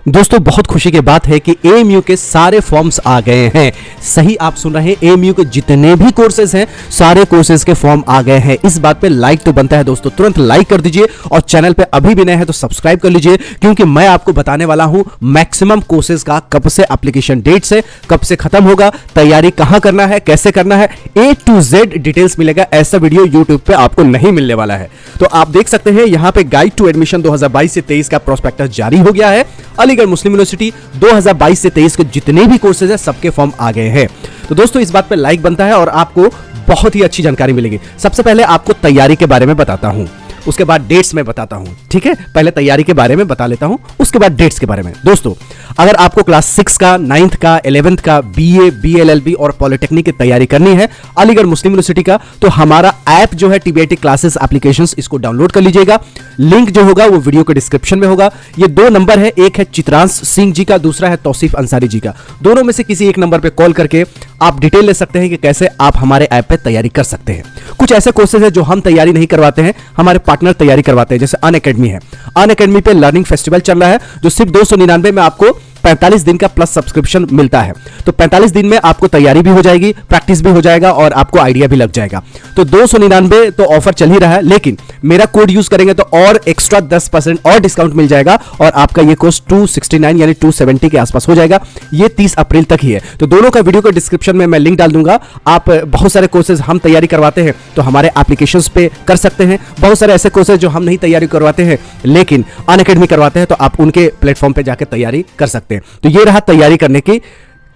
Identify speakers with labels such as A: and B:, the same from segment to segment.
A: दोस्तों बहुत खुशी की बात है कि एएमयू के सारे फॉर्म्स आ गए हैं। सही आप सुन रहे हैं, एएमयू के जितने भी कोर्सेज हैं सारे कोर्सेज के फॉर्म आ गए हैं। इस बात पे लाइक तो बनता है दोस्तों, तुरंत लाइक कर दीजिए और चैनल पे अभी भी नए हैं तो सब्सक्राइब कर लीजिए, क्योंकि मैं आपको बताने वाला हूं मैक्सिमम कोर्सेज का कब से एप्लीकेशन डेट से कब से खत्म होगा, तैयारी कहां करना है, कैसे करना है, A to Z डिटेल्स मिलेगा। ऐसा वीडियो यूट्यूब पे आपको नहीं मिलने वाला है। तो आप देख सकते हैं यहां पे गाइड टू एडमिशन 2022 से 23 का प्रोस्पेक्टस जारी हो गया है। अलीगढ़ मुस्लिम यूनिवर्सिटी 2022 से 23 के जितने भी कोर्सेज है सबके फॉर्म आ गए हैं। तो दोस्तों इस बात पे लाइक बनता है और आपको बहुत ही अच्छी जानकारी मिलेगी। सबसे पहले आपको तैयारी के बारे में बताता हूं, उसके बाद डेट्स में बताता हूं। ठीक है, पहले तैयारी के बारे में बता लेता हूं, उसके बाद डेट्स के बारे में। दोस्तों अगर आपको क्लास 6 का, 9th का, 11th का, BA, BLLB और पॉलिटेक्निक की तैयारी करनी है अलीगढ़ मुस्लिम यूनिवर्सिटी का, तो हमारा ऐप जो है TBIT क्लासेस एप्लीकेशंस, इसको डाउनलोड कर लीजिएगा। लिंक जो होगा वो वीडियो के डिस्क्रिप्शन में होगा। ये दो नंबर है, एक है चित्रांश सिंह जी का, दूसरा है तौसीफ अंसारी जी का। दोनों में से किसी एक नंबर पे कॉल करके आप डिटेल ले सकते हैं कि कैसे आप हमारे ऐप पे तैयारी कर सकते हैं। कुछ ऐसे कोर्सेज है जो हम तैयारी नहीं करवाते हैं, हमारे पार्टनर तैयारी करवाते हैं, जैसे अनअकैडमी है। अनअकैडमी पे लर्निंग फेस्टिवल चल रहा है जो सिर्फ 299 में आपको 45 दिन का प्लस सब्सक्रिप्शन मिलता है। तो 45 दिन में आपको तैयारी भी हो जाएगी, प्रैक्टिस भी हो जाएगा और आपको आइडिया भी लग जाएगा। तो 299 तो ऑफर चल ही रहा है, लेकिन मेरा कोड यूज करेंगे तो और एक्स्ट्रा 10% और डिस्काउंट मिल जाएगा और आपका ये कोर्स 269 यानी 270 के आसपास हो जाएगा। ये 30 अप्रैल तक ही है। तो दोनों का वीडियो के डिस्क्रिप्शन में मैं लिंक डाल दूंगा। आप बहुत सारे कोर्सेज हम तैयारी करवाते हैं तो हमारे एप्लीकेशंस पे कर सकते हैं। बहुत सारे ऐसे कोर्सेज जो हम नहीं तैयारी करवाते हैं लेकिन अनअकैडमी करवाते हैं, तो आप उनके प्लेटफॉर्म पे जाकर तैयारी कर सकते हैं। तो ये रहा तैयारी करने की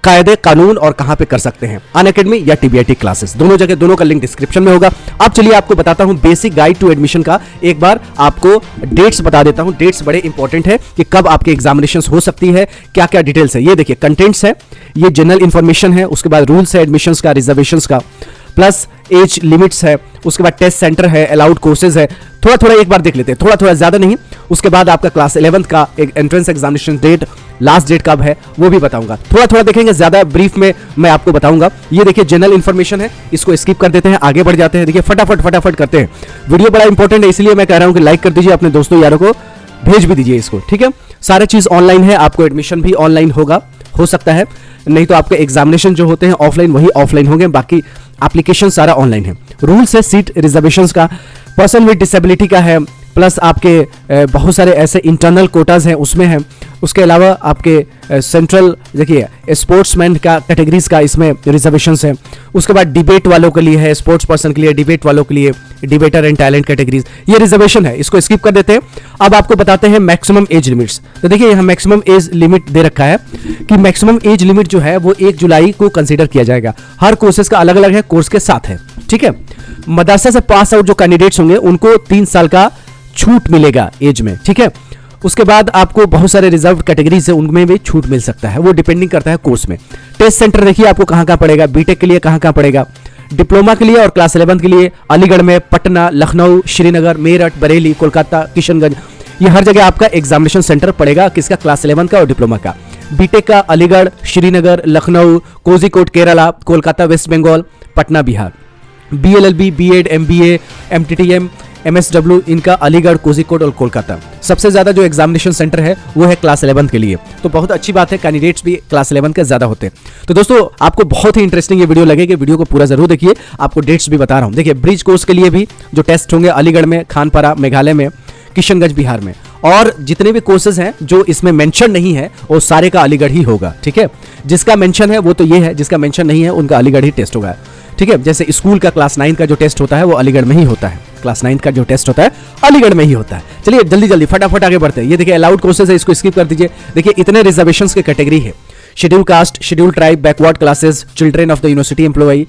A: कायदे कानून और कहां पे कर सकते हैं, अनअकैडमी या TBIT क्लासेस, दोनों जगह, दोनों का लिंक डिस्क्रिप्शन में होगा। अब चलिए आपको बताता हूं बेसिक गाइड टू एडमिशन का। एक बार आपको डेट्स बता देता हूं, डेट्स बड़े इंपॉर्टेंट है कि कब आपके एग्जामिनेशंस हो सकती है, क्या क्या डिटेल्स है। ये देखिए कंटेंट्स है, ये जनरल इंफॉर्मेशन है, उसके बाद रूल्स है एडमिशंस का, रिजर्वेशंस का, प्लस एज लिमिट्स है, उसके बाद टेस्ट सेंटर है, अलाउड कोर्सेज है। थोड़ा थोड़ा एक बार देख लेते हैं, थोड़ा थोड़ा ज्यादा नहीं। उसके बाद आपका क्लास 11th का एक entrance examination date, last date कब है वो भी बताऊंगा। थोड़ा थोड़ा देखेंगे, ज्यादा ब्रीफ में मैं आपको बताऊंगा। ये देखिए जनरल इंफॉर्मेशन है, इसको स्किप कर देते हैं, आगे बढ़ जाते हैं। देखिए फटाफट फटाफट करते हैं, वीडियो बड़ा इंपॉर्टेंट है इसलिए मैं कह रहा हूं कि लाइक कर दीजिए, अपने दोस्तों यारों को भेज भी दीजिए इसको। ठीक है, सारे चीज ऑनलाइन है, आपको एडमिशन भी ऑनलाइन होगा, हो सकता है, नहीं तो आपके एग्जामिनेशन जो होते हैं ऑफलाइन वही ऑफलाइन होंगे, बाकी एप्लीकेशन सारा ऑनलाइन है। रूल्स है सीट रिजर्वेशंस का, पर्सन विद डिसेबिलिटी का है, प्लस आपके बहुत सारे ऐसे इंटरनल कोटाज हैं उसमें है। उसके अलावा आपके सेंट्रल देखिए स्पोर्ट्समैन का कैटेगरीज का इसमें रिजर्वेशंस है। उसके बाद डिबेट वालों के लिए है, स्पोर्ट्स पर्सन के लिए, डिबेट वालों के लिए डिबेटर एंड टैलेंट कैटेगरीज, ये रिजर्वेशन है, इसको स्किप कर देते हैं। अब आपको बताते हैं मैक्सिमम एज लिमिट्स। तो देखिए यहाँ मैक्सिमम एज लिमिट दे रखा है कि मैक्सिमम एज लिमिट जो है वो 1 जुलाई को कंसीडर किया जाएगा। हर कोर्सेज का अलग अलग है, कोर्स के साथ है। ठीक है, मदरसा से पास आउट जो कैंडिडेट्स होंगे उनको 3 साल का छूट मिलेगा एज में। ठीक है, उसके बाद आपको बहुत सारे रिजर्व कैटेगरीज है उनमें भी छूट मिल सकता है, वो डिपेंडिंग करता है कोर्स में। टेस्ट सेंटर देखिए आपको कहां कहां पड़ेगा, बीटेक के लिए कहां कहां पड़ेगा, डिप्लोमा के लिए और क्लास 11th के लिए अलीगढ़ में, पटना, लखनऊ, श्रीनगर, मेरठ, बरेली, कोलकाता, किशनगंज, ये हर जगह आपका एग्जामिनेशन सेंटर पड़ेगा। किसका? क्लास 11th का और डिप्लोमा का। बीटेक का Aligarh, Srinagar, Lucknow, Kozhikode Kerala, Kolkata West Bengal, Patna Bihar. BLLB, B.Ed, MBA, MTTM, MSW इनका अलीगढ़, कोझिकोड और कोलकाता। सबसे ज्यादा जो एग्जामिनेशन सेंटर है वो है क्लास 11th के लिए, तो बहुत अच्छी बात है, कैंडिडेट्स भी क्लास 11th के ज्यादा होते हैं। तो दोस्तों आपको बहुत ही इंटरेस्टिंग ये वीडियो लगेगी, वीडियो को पूरा जरूर देखिए। आपको डेट्स भी बता रहा हूं। देखिए ब्रिज कोर्स के लिए भी जो टेस्ट होंगे अलीगढ़ में, खानपारा मेघालय में, किशनगंज बिहार में, और जितने भी कोर्सेज हैं जो इसमें मेंशन नहीं है वो सारे का अलीगढ़ ही होगा। ठीक है, जिसका मेंशन है वो तो ये है, जिसका मेंशन नहीं है उनका अलीगढ़ ही टेस्ट होगा। ठीक है, जैसे स्कूल का क्लास 9 का जो टेस्ट होता है वो अलीगढ़ में ही होता है, क्लास 9 का जो टेस्ट होता है अलीगढ़ में ही होता है। चलिए जल्दी जल्दी फटाफट आगे बढ़ते हैं। ये देखिए अलाउड कोर्सेज है, इसको स्किप कर दीजिए। देखिए इतने रिजर्वेशंस के कैटेगरी है, schedule caste, schedule tribe, backward classes, children of the university employee,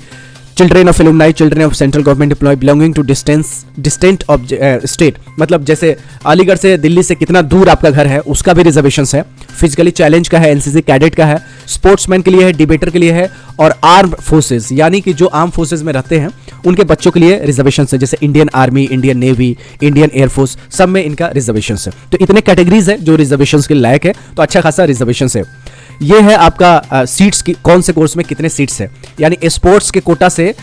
A: children of alumni, children of central government employ belonging to distant of state, मतलब जैसे अलीगढ़ से दिल्ली से कितना दूर आपका घर है उसका भी रिजर्वेशन है। फिजिकली चैलेंज का है, NCC कैडेट का है, स्पोर्ट्समैन के लिए है, डिबेटर के लिए है, और आर्म फोर्सेज यानी कि जो आर्म फोर्सेज में रहते हैं उनके बच्चों के लिए रिजर्वेशन है, जैसे Indian army, Indian navy, Indian air force, सब में इनका रिजर्वेशन है। तो इतने कैटेगरीज है जो रिजर्वेशन के लायक है, तो अच्छा खासा रिजर्वेशन है। ये है आपका सीट्स की, कौन से कोर्स में कितने सीट्स है, यानी स्पोर्ट्स के कोटा से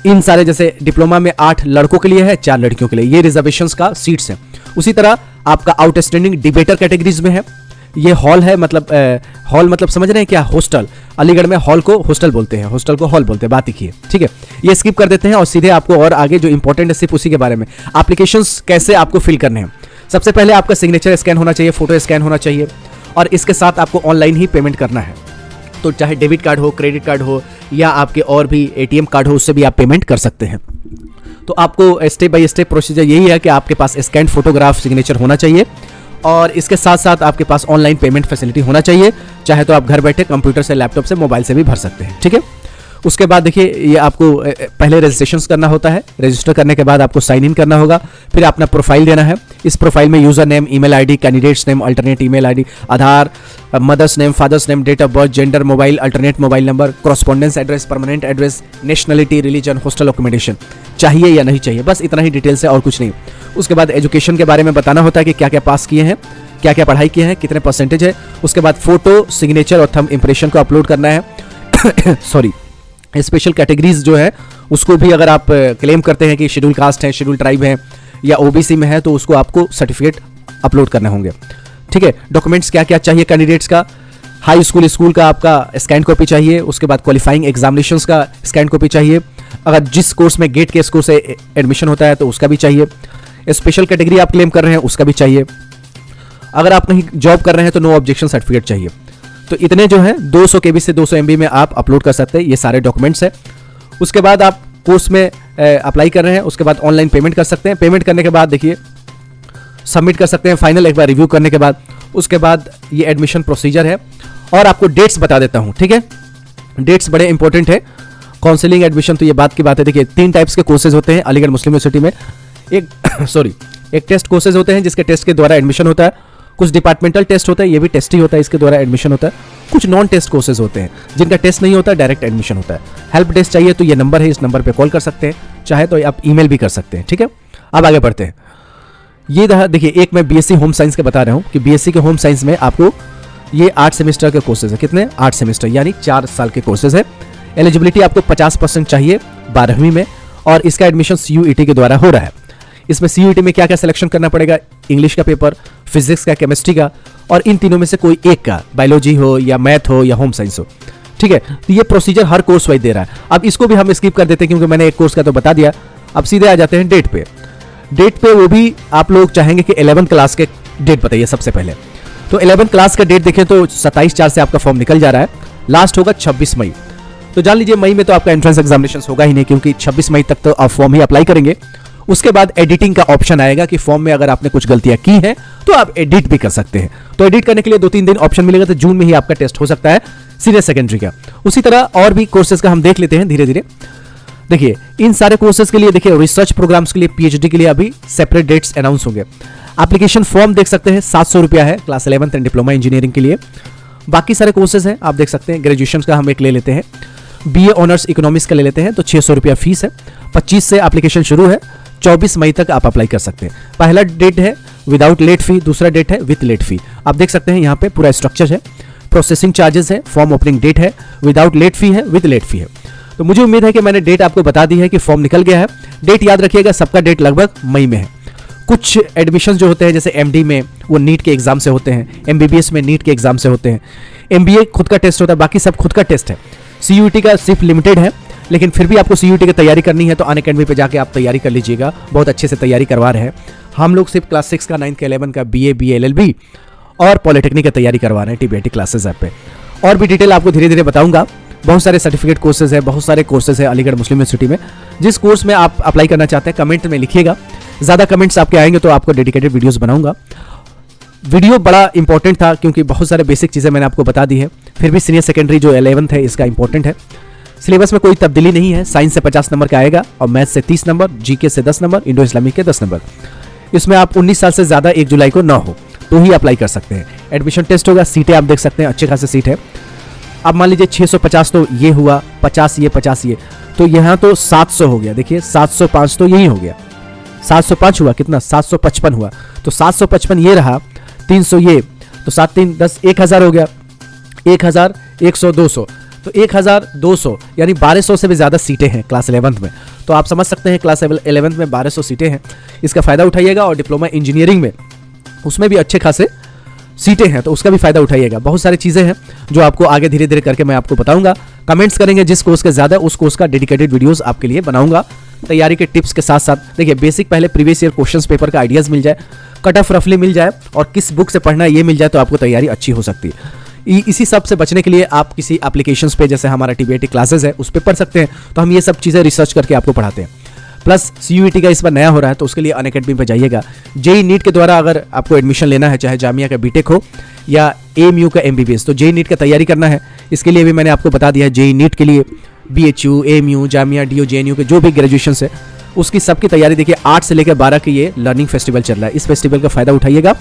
A: इन सारे, जैसे डिप्लोमा में 8 लड़कों के लिए है, 4 लड़कियों के लिए, ये रिजर्वेशंस का सीट्स है। उसी तरह आपका आउटस्टैंडिंग डिबेटर कैटेगरीज में है, ये हॉल है, मतलब हॉल मतलब समझ रहे हैं क्या, हॉस्टल। अलीगढ़ में हॉल को हॉस्टल बोलते हैं, हॉस्टल को हॉल बोलते हैं, बात ही है, ठीक है। ये स्किप कर देते हैं और सीधे आपको और आगे जो इंपॉर्टेंट है सिर्फ उसी के बारे में, एप्लीकेशंस कैसे आपको फिल करने हैं। सबसे पहले आपका सिग्नेचर स्कैन होना चाहिए, फोटो स्कैन होना चाहिए, और इसके साथ आपको ऑनलाइन ही पेमेंट करना है। तो चाहे डेबिट कार्ड हो, क्रेडिट कार्ड हो, या आपके और भी एटीएम कार्ड हो, उससे भी आप पेमेंट कर सकते हैं। तो आपको स्टेप बाय स्टेप प्रोसीजर यही है कि आपके पास स्कैन फोटोग्राफ सिग्नेचर होना चाहिए, और इसके साथ साथ आपके पास ऑनलाइन पेमेंट फैसिलिटी होना चाहिए। चाहे तो आप घर बैठे कंप्यूटर से, लैपटॉप से, मोबाइल से भी भर सकते हैं, ठीक है। उसके बाद देखिए, ये आपको पहले रजिस्ट्रेशन करना होता है। रजिस्टर करने के बाद आपको साइन इन करना होगा, फिर अपना प्रोफाइल देना है। इस प्रोफाइल में user name, email ID, candidates name, alternate email ID, Aadhaar, mother's name, father's name, date of birth, gender, mobile, alternate mobile number, correspondence address, permanent address, nationality, religion, hostel accommodation चाहिए या नहीं चाहिए, बस इतना ही डिटेल्स है और कुछ नहीं। उसके बाद एजुकेशन के बारे में बताना होता है कि क्या क्या पास किए हैं, क्या क्या पढ़ाई किए हैं, कितने परसेंटेज है। उसके बाद फोटो, सिग्नेचर और थंब इंप्रेशन को अपलोड करना है। सॉरी, स्पेशल कैटेगरीज जो है उसको भी अगर आप क्लेम करते हैं कि शेड्यूल कास्ट है, शेड्यूल ट्राइब है, या ओबीसी में है, तो उसको आपको सर्टिफिकेट अपलोड करने होंगे, ठीक है। डॉक्यूमेंट्स क्या क्या चाहिए कैंडिडेट्स का, हाई स्कूल का आपका स्कैन कॉपी चाहिए। उसके बाद क्वालिफाइंग एग्जामिनेशंस का स्कैन कॉपी चाहिए। अगर जिस कोर्स में गेट के स्कोर से एडमिशन होता है तो उसका भी चाहिए। स्पेशल कैटेगरी आप क्लेम कर रहे हैं उसका भी चाहिए। अगर आप कहीं जॉब कर रहे हैं तो नो ऑब्जेक्शन सर्टिफिकेट चाहिए। तो इतने जो है 200 KB से 200 MB में आप अपलोड कर सकते हैं, ये सारे डॉक्यूमेंट्स हैं। उसके बाद आप कोर्स में अप्लाई कर रहे हैं, उसके बाद ऑनलाइन पेमेंट कर सकते हैं। पेमेंट करने के बाद देखिए सबमिट कर सकते हैं फाइनल, एक बार रिव्यू करने के बाद। उसके बाद ये एडमिशन प्रोसीजर है, और आपको डेट्स बता देता हूँ, ठीक है। डेट्स बड़े इंपॉर्टेंट है। काउंसलिंग, एडमिशन, तो ये बात की बात है। देखिए 3 टाइप्स के कोर्सेज होते हैं अलीगढ़ मुस्लिम यूनिवर्सिटी में। एक टेस्ट कोर्सेज होते हैं जिसके टेस्ट के द्वारा एडमिशन होता है। कुछ डिपार्टमेंटल टेस्ट होता है, ये भी टेस्ट ही होता है, इसके द्वारा एडमिशन होता है। कुछ नॉन टेस्ट कोर्सेज होते हैं जिनका टेस्ट नहीं होता, डायरेक्ट एडमिशन होता है। हेल्प डेस्क चाहिए तो ये नंबर है, इस नंबर पे कॉल कर सकते हैं, चाहे तो आप ईमेल भी कर सकते हैं, ठीक है। अब आगे बढ़ते हैं। ये देखिए, एक मैं बीएससी होम साइंस के बता रहा हूँ कि बीएससी के होम साइंस में आपको ये 8 सेमेस्टर के कोर्सेज है। कितने? 8 सेमेस्टर, यानी 4 साल के कोर्सेज है। एलिजिबिलिटी आपको 50% चाहिए 12वीं में, और इसका एडमिशन CUET के द्वारा हो रहा है। इसमें CUET में क्या क्या सिलेक्शन करना पड़ेगा, इंग्लिश का पेपर, फिजिक्स का, केमिस्ट्री का, और इन तीनों में से कोई एक का, बायोलॉजी हो या मैथ हो या होम साइंस हो, ठीक है। तो ये प्रोसीजर हर कोर्स वाइज दे रहा है। अब इसको भी हम स्किप कर देते हैं क्योंकि मैंने एक कोर्स का तो बता दिया। अब सीधे आ जाते हैं डेट पे। डेट पे वो भी आप लोग चाहेंगे कि 11th क्लास के डेट बताइए सबसे पहले। तो 11th क्लास का डेट देखें तो 27/4 से आपका फॉर्म निकल जा रहा है, लास्ट होगा 26 मई। तो जान लीजिए मई में तो आपका एंट्रेंस एग्जामिनेशन होगा ही नहीं, क्योंकि 26 मई तक तो आप फॉर्म ही अप्लाई करेंगे। उसके बाद एडिटिंग का ऑप्शन आएगा कि फॉर्म में अगर आपने कुछ गलतियां की हैं तो आप एडिट भी कर सकते हैं। तो एडिट करने के लिए 2-3 दिन ऑप्शन मिलेगा, तो जून में ही आपका टेस्ट हो सकता है सीनियर सेकेंडरी का। उसी तरह और भी कोर्सेज का हम देख लेते हैं धीरे धीरे। देखिए इन सारे कोर्सेज के लिए, देखिए रिसर्च प्रोग्राम्स के लिए, PhD के लिए अभी सेपरेट डेट्स अनाउंस होंगे। एप्लीकेशन फॉर्म देख सकते हैं 700 रुपया है class 11th and diploma engineering के लिए। बाकी सारे कोर्सेज हैं आप देख सकते हैं। ग्रेजुएशन का हम एक ले लेते हैं, BA ऑनर्स इकोनॉमिक्स का ले लेते हैं, तो 600 रुपया फीस है। 25 से एप्लीकेशन शुरू है, 24 मई तक आप अप्लाई कर सकते हैं। पहला डेट है विदाउट लेट फी, दूसरा डेट है विथ लेट फी। आप देख सकते हैं यहाँ पे पूरा स्ट्रक्चर है, प्रोसेसिंग चार्जेस है, फॉर्म ओपनिंग डेट है, विदाउट लेट फी है, विथ लेट फी है। तो मुझे उम्मीद है कि मैंने डेट आपको बता दी है कि फॉर्म निकल गया है। डेट याद रखिएगा, सबका डेट लगभग मई में है। कुछ एडमिशन जो होते हैं जैसे MD में वो नीट के एग्जाम से होते हैं, MBBS में नीट के एग्जाम से होते हैं, MBA खुद का टेस्ट होता है, बाकी सब खुद का टेस्ट है। CUET का सिर्फ लिमिटेड है, लेकिन फिर भी आपको CUET की तैयारी करनी है तो अनअकैडमी पे जाके आप तैयारी कर लीजिएगा। बहुत अच्छे से तैयारी करवा रहे हैं हम लोग। सिर्फ क्लास 6 का, 9 का, 11 का, BA, BA, LLB और पॉलिटेक्निक की तैयारी करवा रहे हैं TBIT क्लासेस ऐप पे। और भी डिटेल आपको धीरे धीरे बताऊंगा। बहुत सारे सर्टिफिकेट कोर्सेज है, बहुत सारे कोर्सेज है अलीगढ़ मुस्लिम यूनिवर्सिटी में। जिस कोर्स में आप अप्लाई करना चाहते हैं कमेंट में लिखिएगा, ज़्यादा कमेंट्स आपके आएंगे तो आपको डेडिकेटेड वीडियोस बनाऊंगा। वीडियो बड़ा इंपॉर्टेंट था क्योंकि बहुत सारे बेसिक चीज़ें मैंने आपको बता दी है। फिर भी सीनियर सेकेंडरी जो 11th है इसका इंपॉर्टेंट है। सिलेबस में कोई तब्दीली नहीं है। साइंस से 50 नंबर का आएगा और मैथ से 30 नंबर, GK से 10 नंबर, इंडो इस्लामिक के 10 नंबर। इसमें आप 19 साल से ज़्यादा 1 जुलाई को ना हो तो ही अप्लाई कर सकते हैं। एडमिशन टेस्ट होगा, सीटें आप देख सकते हैं, अच्छे खासे सीट है। अब मान लीजिए 650 तो ये हुआ, 50 ये, 50 ये, तो यहाँ तो 700 हो गया। देखिए 705 तो यही हो गया, 705 हुआ, कितना 755 हुआ, तो 755 ये रहा, 300 ये, तो 7 3 10, 1000 हो गया, 1000 100 200, तो 1200 यानी 1200 से भी ज़्यादा सीटें हैं क्लास 11th में। तो आप समझ सकते हैं क्लास 11th में 1200 सीटें हैं। इसका फ़ायदा उठाइएगा। और डिप्लोमा इंजीनियरिंग में उसमें भी अच्छे खासे सीटें हैं तो उसका भी फायदा उठाइएगा। बहुत सारी चीज़ें हैं जो आपको आगे धीरे धीरे करके मैं आपको बताऊंगा। कमेंट्स करेंगे जिस कोर्स का ज़्यादा, उस कोर्स का डेडिकेटेड वीडियोस आपके लिए बनाऊंगा तैयारी के टिप्स के साथ साथ। देखिए बेसिक पहले प्रीवियस ईयर क्वेश्चंस पेपर का आइडियाज़ मिल जाए, कट ऑफ रफली मिल जाए और किस बुक से पढ़ना है ये मिल जाए तो आपको तैयारी अच्छी हो सकती है। इसी सब से बचने के लिए आप किसी एप्लीकेशंस पे, जैसे हमारा टीबीटी क्लासेस है, उस पर पढ़ सकते हैं। तो हम ये सब चीज़ें रिसर्च करके आपको पढ़ाते हैं। प्लस CUET का इस बार नया हो रहा है तो उसके लिए अनअकैडमी पे जाइएगा। JEE नीट के द्वारा अगर आपको एडमिशन लेना है, चाहे जामिया का बीटेक हो या AMU का MBBS, तो JEE नीट का तैयारी करना है। इसके लिए भी मैंने आपको बता दिया है। JEE नीट के लिए BHU, AMU, Jamia, DU, JNU के जो भी ग्रेजुएशन है उसकी सबकी तैयारी देखिए 8 से लेकर 12 की ये लर्निंग फेस्टिवल चल रहा है। इस फेस्टिवल का फायदा उठाइएगा।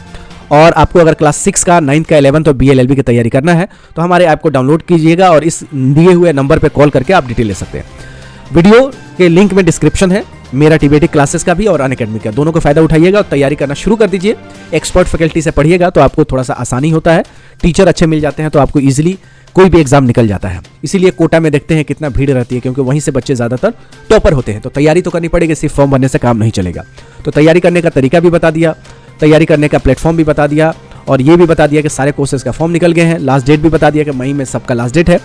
A: और आपको अगर क्लास 6 का, 9th का, 11th और BLLB की तैयारी करना है तो हमारे ऐप को डाउनलोड कीजिएगा और इस दिए हुए नंबर पर कॉल करके आप डिटेल ले सकते हैं। वीडियो के लिंक में डिस्क्रिप्शन है मेरा टीबीटी क्लासेस का भी और अनअकैडमी का, दोनों का फायदा उठाइएगा और तैयारी करना शुरू कर दीजिए। एक्सपर्ट फैकल्टी से पढ़िएगा तो आपको थोड़ा सा आसानी होता है, टीचर अच्छे मिल जाते हैं तो आपको ईजिली कोई भी एग्जाम निकल जाता है। इसीलिए कोटा में देखते हैं कितना भीड़ रहती है, क्योंकि वहीं से बच्चे ज़्यादातर टॉपर होते हैं। तो तैयारी तो करनी पड़ेगी, सिर्फ फॉर्म भरने से काम नहीं चलेगा। तो तैयारी करने का तरीका भी बता दिया, तैयारी करने का प्लेटफॉर्म भी बता दिया और ये भी बता दिया कि सारे कोर्सेज का फॉर्म निकल गए हैं। लास्ट डेट भी बता दिया कि मई में सबका लास्ट डेट है।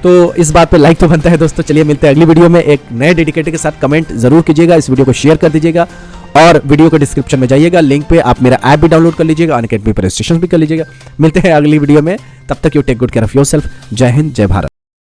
A: तो इस बात पे लाइक तो बनता है दोस्तों। चलिए मिलते हैं अगली वीडियो में एक नए डेडिकेटेड के साथ। कमेंट जरूर कीजिएगा, इस वीडियो को शेयर कर दीजिएगा और वीडियो के डिस्क्रिप्शन में जाइएगा, लिंक पे आप मेरा ऐप भी डाउनलोड कर लीजिएगा, अनअकैडमी पर रजिस्ट्रेशन भी कर लीजिएगा। मिलते हैं अगली वीडियो में, तब तक you take good care of yourself. जय हिंद, जय भारत।